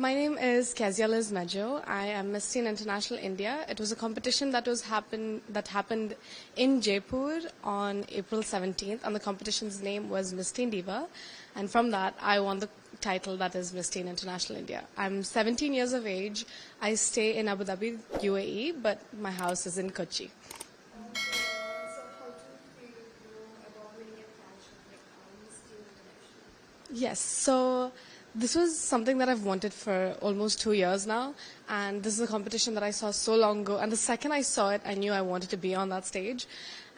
My name is Kaziah Mejo. I am Miss Teen International India. It was a competition that happened in Jaipur on April 17th, and the competition's name was Miss Teen Diva. And from that, I won the title that is Miss Teen International India. I'm 17 years of age. I stay in Abu Dhabi, UAE, but my house is in Kochi. Yes, so this was something that I've wanted for almost 2 years now, and this is a competition that I saw so long ago, and the second I saw it, I knew I wanted to be on that stage.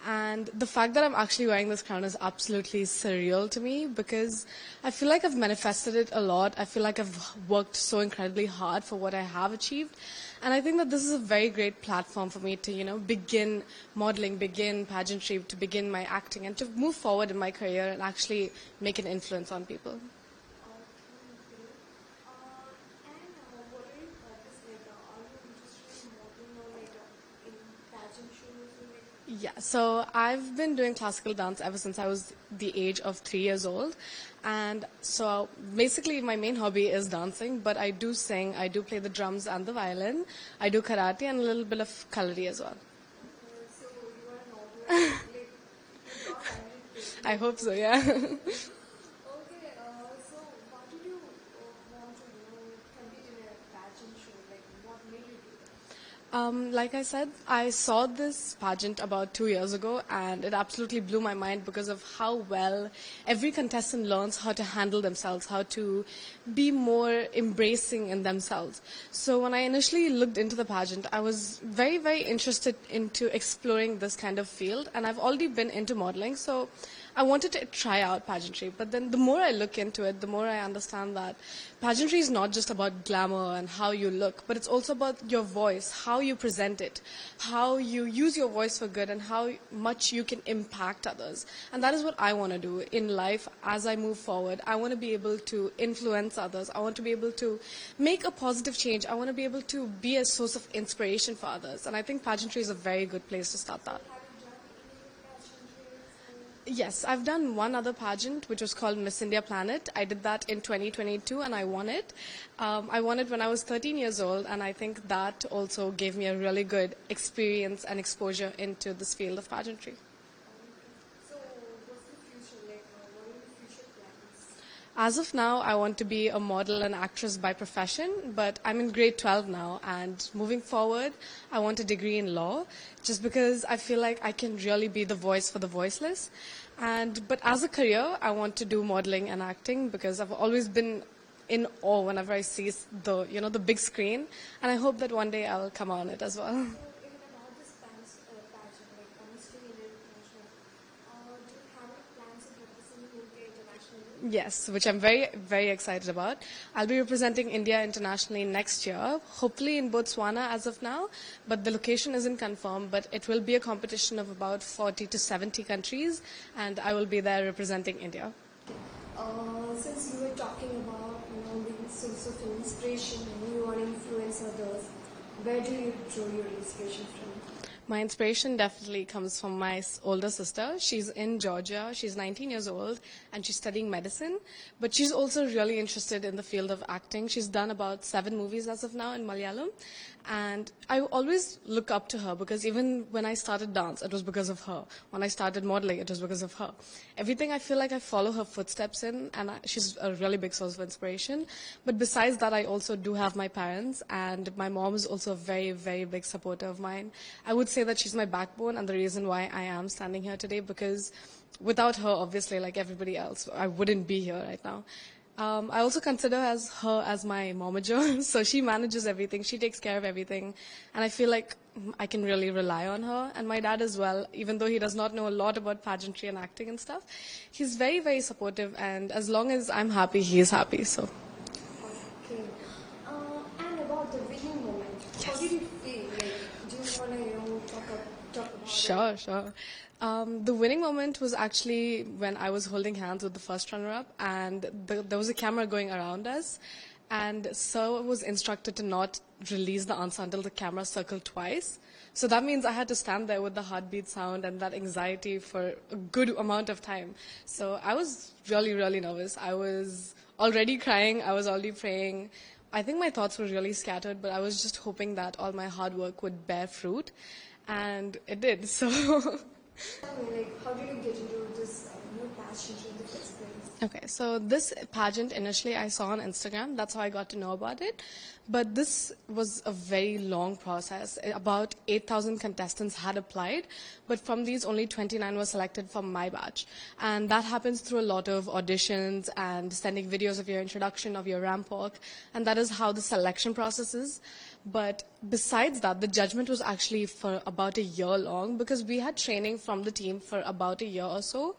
And the fact that I'm actually wearing this crown is absolutely surreal to me because I feel like I've manifested it a lot. I feel like I've worked so incredibly hard for what I have achieved. And I think that this is a very great platform for me to, begin modeling, begin pageantry, to begin my acting, and to move forward in my career and actually make an influence on people. Yeah, so I've been doing classical dance ever since I was the age of 3 years old. And so basically my main hobby is dancing, but I do sing, I do play the drums and the violin, I do karate and a little bit of kalari as well. So you are not I hope so, yeah. Okay, so how did you want to compete in a pageant show? Like, what made you do that? Like I said, I saw this pageant about 2 years ago, and it absolutely blew my mind because of how well every contestant learns how to handle themselves, how to be more embracing in themselves. So when I initially looked into the pageant, I was very, very interested into exploring this kind of field, and I've already been into modeling, so I wanted to try out pageantry. But then the more I look into it, the more I understand that pageantry is not just about glamour and how you look, but it's also about your voice, how you present it, how you use your voice for good, and how much you can impact others. And that is what I want to do in life as I move forward. I want to be able to influence others. I want to be able to make a positive change. I want to be able to be a source of inspiration for others. And I think pageantry is a very good place to start that. Yes, I've done one other pageant, which was called Miss India Planet. I did that in 2022, and I won it. I won it when I was 13 years old, and I think that also gave me a really good experience and exposure into this field of pageantry. So what's the future like? What are the future plans? As of now, I want to be a model and actress by profession, but I'm in grade 12 now, and moving forward, I want a degree in law, just because I feel like I can really be the voice for the voiceless. But as a career, I want to do modeling and acting because I've always been in awe whenever I see the big screen, and I hope that one day I'll come on it as well. So even about this pageant, like honestly, international, do you have any plans of representing India internationally? Yes, which I'm very, very excited about. I'll be representing India internationally next year, hopefully in Botswana as of now, but the location isn't confirmed, but it will be a competition of about 40 to 70 countries, and I will be there representing India. Since you were talking about being source of inspiration and you want to influence others, where do you draw your inspiration from? My inspiration definitely comes from my older sister. She's in Georgia. She's 19 years old and she's studying medicine. But she's also really interested in the field of acting. She's done about 7 movies as of now in Malayalam. And I always look up to her because even when I started dance, it was because of her. When I started modeling, it was because of her. Everything I feel like I follow her footsteps in, and she's a really big source of inspiration. But besides that, I also do have my parents, and my mom is also a very, very big supporter of mine. I would say that she's my backbone and the reason why I am standing here today, because without her, obviously, like everybody else, I wouldn't be here right now. I also consider her as my momager, so she manages everything, she takes care of everything, and I feel like I can really rely on her. And my dad as well, even though he does not know a lot about pageantry and acting and stuff, he's very, very supportive, and as long as I'm happy, he is happy. So. Okay. And about the winning moment, how did you feel? Like, do you want to talk about it? Sure. The winning moment was actually when I was holding hands with the first runner-up, and there was a camera going around us, and Sir was instructed to not release the answer until the camera circled twice. So that means I had to stand there with the heartbeat sound and that anxiety for a good amount of time. So I was really, really nervous. I was already crying. I was already praying. I think my thoughts were really scattered, but I was just hoping that all my hard work would bear fruit, and it did. So. Tell me, like, how did you get into this passion in the first place? Okay, so this pageant initially I saw on Instagram. That's how I got to know about it. But this was a very long process. About 8,000 contestants had applied, but from these only 29 were selected from my batch. And that happens through a lot of auditions and sending videos of your introduction, of your ramp walk. And that is how the selection process is. But besides that, the judgment was actually for about a year long, because we had training from the team for about a year or so.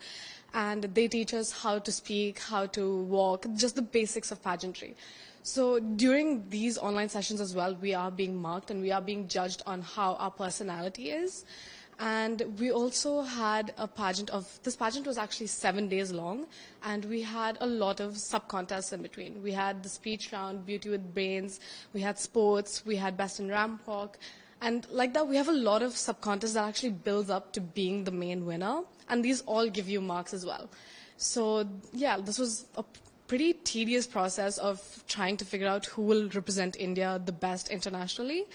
And they teach us how to speak, how to walk, just the basics of pageantry. So during these online sessions as well, we are being marked and we are being judged on how our personality is. And we also had a pageant this pageant was actually 7 days long, and we had a lot of sub-contests in between. We had the speech round, beauty with brains, we had sports, we had best in ramp walk. And like that, we have a lot of sub-contests that actually builds up to being the main winner. And these all give you marks as well. So yeah, this was a pretty tedious process of trying to figure out who will represent India the best internationally.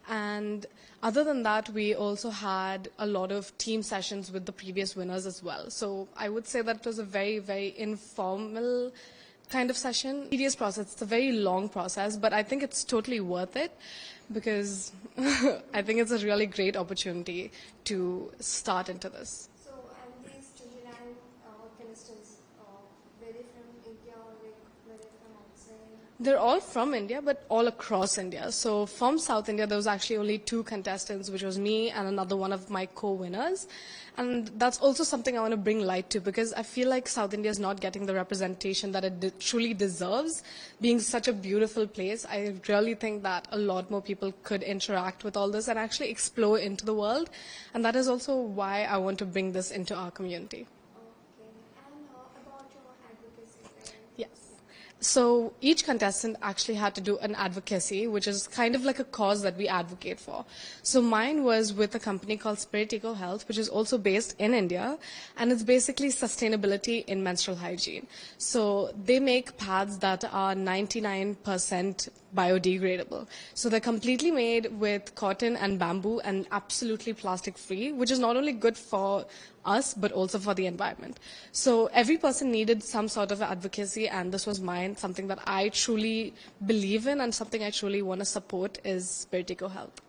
And other than that, we also had a lot of team sessions with the previous winners as well. So I would say that it was a very, very informal kind of session. Tedious process. It's a very long process, but I think it's totally worth it, because I think it's a really great opportunity to start into this. So, and these 29 contestants, were they from India or like were they from outside? They're all from India, but all across India. So from South India, there was actually only 2 contestants, which was me and another one of my co-winners. And that's also something I want to bring light to, because I feel like South India is not getting the representation that it truly deserves. Being such a beautiful place, I really think that a lot more people could interact with all this and actually explore into the world. And that is also why I want to bring this into our community. Okay, and about your advocacy, right? Yes. So each contestant actually had to do an advocacy, which is kind of like a cause that we advocate for. So mine was with a company called Spirit Eco Health, which is also based in India, and it's basically sustainability in menstrual hygiene. So they make pads that are 99% biodegradable. So they're completely made with cotton and bamboo and absolutely plastic free, which is not only good for us, but also for the environment. So every person needed some sort of advocacy, and this was mine, something that I truly believe in and something I truly want to support is Spirit Eco Health.